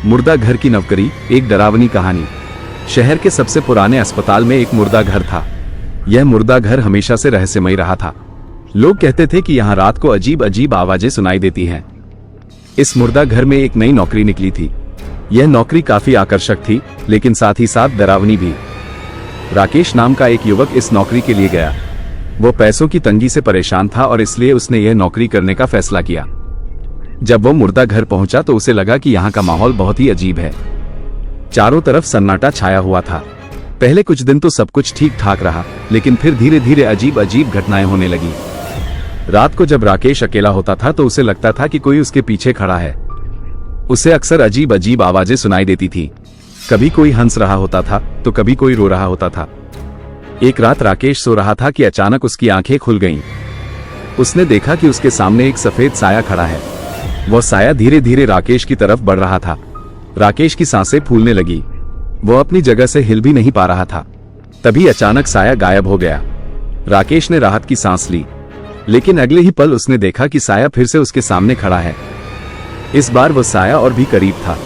मुर्दा घर की नौकरी, एक डरावनी कहानी। शहर के सबसे पुराने अस्पताल में एक मुर्दा घर था। यह मुर्दा घर हमेशा से रहस्यमय रहा था। लोग कहते थे कि यहाँ रात को अजीब अजीब आवाजें सुनाई देती हैं। इस मुर्दा घर में एक नई नौकरी निकली थी। यह नौकरी काफी आकर्षक थी, लेकिन साथ ही साथ डरावनी भी। राकेश नाम का एक युवक इस नौकरी के लिए गया। वो पैसों की तंगी से परेशान था और इसलिए उसने यह नौकरी करने का फैसला किया। जब वो मुर्दा घर पहुंचा तो उसे लगा कि यहाँ का माहौल बहुत ही अजीब है। चारों तरफ सन्नाटा छाया हुआ था। पहले कुछ दिन तो सब कुछ ठीक ठाक रहा, लेकिन फिर धीरे धीरे अजीब अजीब घटनाएं होने लगी। रात को जब राकेश अकेला होता था तो उसे लगता था कि कोई उसके पीछे खड़ा है। उसे अक्सर अजीब अजीब आवाजें सुनाई देती थी। कभी कोई हंस रहा होता था तो कभी कोई रो रहा होता था। एक रात राकेश सो रहा था कि अचानक उसकी आंखें खुल गईं। उसने देखा कि उसके सामने एक सफेद साया खड़ा है। वह साया धीरे धीरे राकेश की तरफ बढ़ रहा था। राकेश की सांसें फूलने लगी। वह अपनी जगह से हिल भी नहीं पा रहा था। तभी अचानक साया गायब हो गया। राकेश ने राहत की सांस ली, लेकिन अगले ही पल उसने देखा कि साया फिर से उसके सामने खड़ा है। इस बार वह साया और भी करीब था।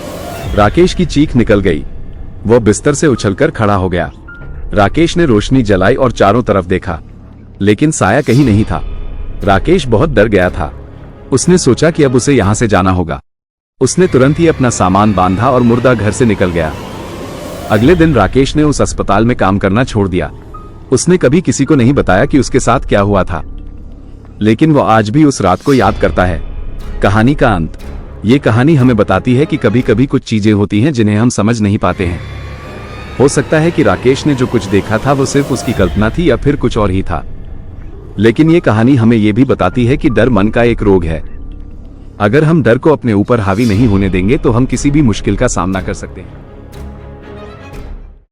राकेश की चीख निकल गई। वह बिस्तर से उछलकर खड़ा हो गया। राकेश ने रोशनी जलाई और चारों तरफ देखा, लेकिन साया कहीं नहीं था। राकेश बहुत डर गया था। उसने सोचा कि अब उसे यहां से जाना होगा। उसने तुरंत ही अपना सामान बांधा और मुर्दा घर से निकल गया। अगले दिन राकेश ने उस अस्पताल में काम करना छोड़ दिया। उसने कभी किसी को नहीं बताया कि उसके साथ क्या हुआ था, लेकिन वो आज भी उस रात को याद करता है। कहानी का अंत। ये कहानी हमें बताती है कि कभी कभी कुछ चीजें होती हैं जिन्हें हम समझ नहीं पाते हैं। हो सकता है कि राकेश ने जो कुछ देखा था वो सिर्फ उसकी कल्पना थी या फिर कुछ और ही था, लेकिन ये कहानी हमें ये भी बताती है कि डर मन का एक रोग है। अगर हम डर को अपने ऊपर हावी नहीं होने देंगे तो हम किसी भी मुश्किल का सामना कर सकते हैं।